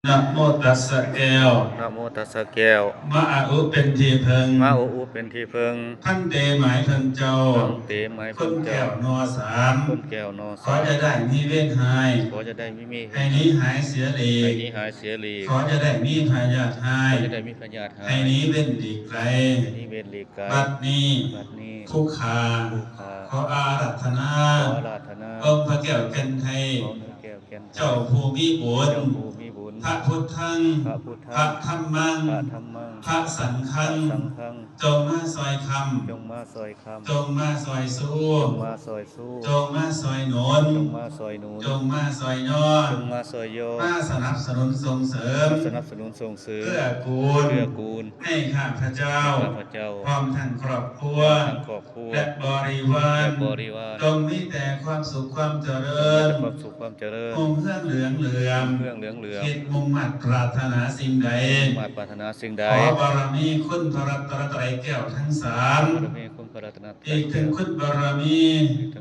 นะโมตัสสะแก้วนะโมตัสสะแก้วมะอาอุเป็นที่พึงมะโออุเป็นที่พึงท่านเตหมายพึงเจ้าทั้งเตหมายคพึงนแก้เจ้าวนอสาม คนแก้วนอขอสามจะได้มีเวทหาย ขอจะได้ไม่มีให้นี้หายเสียหลี ให้กนี้หายเสียหลีกขอจะได้มีพยาธิหาขยอจะได้มีพญาติหาให้ยนี้เว้นหลีกไกลให้นี้เวรหลีกไกลบัดนี้บัดนี้ผู้ขา ผู้ค้าขออารัธนาขออาราธนาองค์พระแก้วแก่นไทย ขอเนื้อแก้วแก่นไทยเจ้าภูมิบุญ เจ้าผู้มีบุญพระพุทธังพระพุทธังพระธรรมัง พระธรรมังพระสังฆัง พระสังฆังจงมาซอยคจงมาซอยคำจงมาซอยสู้ ำจงมาซอยสู้จงมาซอยหนุนจงมาซอยหนุนจงมาซอยย่อจงมาซอยโยมาสนับสนุนส่งเสริม สนับสนุนส่งเสริมเพื่อกูล เพื่อกูลให้ข้าพเจ้า ข้าพเจ้าพร้อมทั้งครอบครัว ทั้งครอบครัวและบริวาร และบริวาร จงมีแต่ความสุขความเจริญ ความสุขความเจริญองค์เพื่องเหลืองเหลือม เรื่องเหลืองเหลือง คิดมุ่งมั่นปรารถนาสิ่งใด มาปรารถนาสิ่งใดขอบารมีคุณพระรัตนตรัยแก้วทั้งสาม บารมีคุณพระรัตนตรั อี ย กถึงคุณบารมี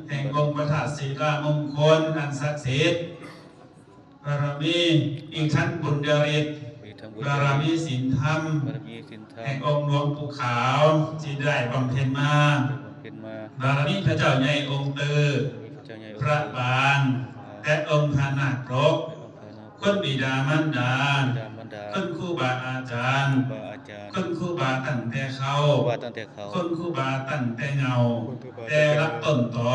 แห่งองค์พระธาตุศิลามงคลอันศักดิ์สิทธิ์บารมีอีกทั้งบุญญาฤทธิ์ มีทั้งบุญ บารมีศีลธรรม บารมีสินธรร แห่ ม งองค์หลวงปู่ขาวที่ได้บำเพ็ญมา เป็นมา บารมีพระเจ้าใหญ่องค์ตือ มีพระเจ้าใหญ่ พระบางและองค์พระนาครบคุณบิดามารดา ดามบรรดา คุณครูบาอาจารย์ บาอาจารย์ คุณครูบาตั้งแต่เขา ว่าตั้งแต่เขา คุณครูบาตั้งแต่เงา แต่รับต้นต่อ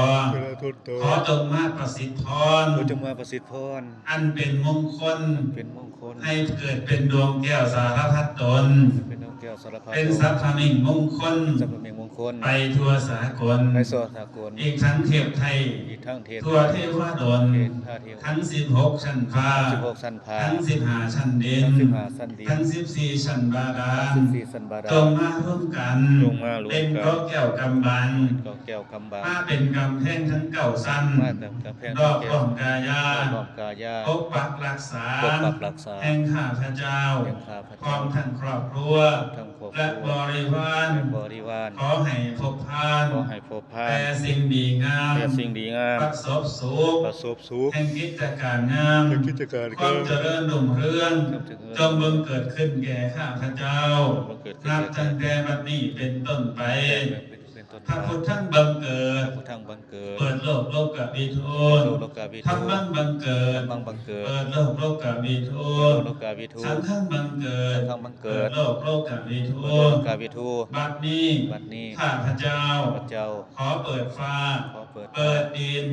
ขอจงมาประสิทธิพร เราจะมาประสิทธิพร อันเป็นมงคล เป็นมงคล ให้เกิดเป็นดวงแก้วสารพัดตน เป็นดวงแก้วสารพัด เป็นสัพพมิงมงคล สัพพะเมงมงคล ไปทั่วสากล ในโซสากล อีกทั้งเทพไทย อีกทั้งเทพ ทั่วเทวดล เทพท่าเทว ทั้ง16ชั้นฟ้า 16ชั้นฟ้า ทั้ง15ชั้นดิน ทั้ง15ชั้นดิน ทั้ง14ชั้นบาดาล 14ชั้นบาดาล จงมาร่วมกัน จงมาร่วมกัน เป็นเกราะแก้วกำบัง ก็แก้วคำบาง มาเป็นกำแพงทั้งเก่าสั้น มาแต่กำแพง รอบป้องกายา รอบกายา ปกปักรักษา ปกปักรักษา แห่งข้าพระเจ้า แห่งข้าพเจ้า พร้อมทั้งครอบครัว ทั้งครอบครัว และบริวาร และบริวาร ขอให้พบพาน ขอให้พบพา แต่ น สิ่งดีงาม แต่สิ่งดีงาม ประสบสุข ประสบสุข แห่งกิจการงาม แห่งกิจการ ความเจริญรุ่งเรือง ความเจริญ จงบังเกิดขึ้นแก่ข้าพเจ้า บังเกิดขึ้น นับ แก่ ตั้งแต่บัดนี้เป็นต้นไป เป็นต้น พระ ไป พุทธังบังเกิด พุทธังบังเกิด เปิดโลกโลกวิทู โลโลกาวิ ธร ทู รมังบังเกิด บังบังเกิด เปิดโลกโลกวิทู โลโลกาวิทู สังฆังบังเกิด สังฆังบังเกิด โลกโลกวิทู โลโลกาวิทู บัดนี้ บัดนี้ ข้าพเจ้า พระเจ้า ขอเปิดฟ้า ขอเปิด เปิดดิน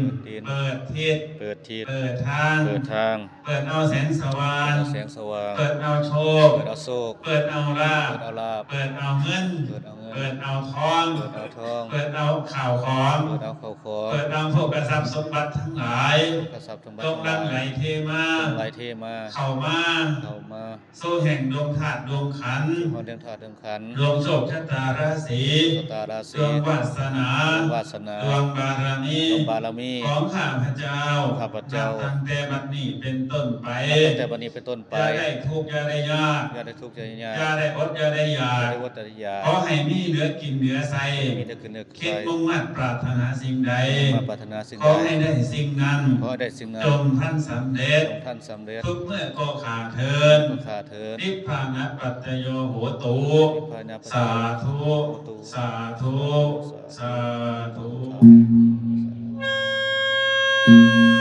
เปิดทิศ เปิดทิศ เปิดทาง เปิดทาง เปิดเอาแสงสว่าง เปิดแสงสว่าง เปิดเอาโชค เปิดเอาโชค เปิดเอาลาภ เปิดเอาลาภ เปิดเอาเงิน เปิดเอาเงิน เปิดเอาทอง เปิดเอาทอง เปิดเอาข่าวของ เปิดเอาเข้าของ เปิดเอาโภคทรัพย์สมบัติทั้งหลาย กษัตริย์ทั้ง จงรังไหลเทมา จงไหลเทมา เข้ามา เข้ามา สู้แห่งดวงธาตุดวงขันธ์ ขอเดินถาดเดินขัน ดวงโชคชะตาราศี สตารา ด ศี วงวาสนา ดวงวาสนา ดวงบารมี ดวงบารมี ของข้าพเจ้า ข้าพเจ้า นับตั้งแต่บัดนี้เป็นต้นไป ตั้งแต่วันนี้เป็นต้นไป อย่าได้ทุกข์อย่าได้ยาก อย่าได้ทุกข์อย่าได้ยาก อย่าได้อดอย่าได้อยา อย่าก ได้วัฏยา ขอให้มีเหลือกินเหลือใส่ มีแต่คืนเนื้อ คิด ใจ มุ่งมั่นปรารถนาสิ่งใด มาปรารถนาสิ่ง ขอ ใด ให้ได้สิ่งนั้น ขอให้ได้สิ่งนั้น จงท่านสำเร็จ จงท่านสำเร็จ ทุกเมื่อก็ขาดเทิน ก็ขาเถิด นิพพานะปัตตโยโหตุ นิพพานะปัจจ สา โย ธุ โหตุ สาธุ สาธุ สาธุ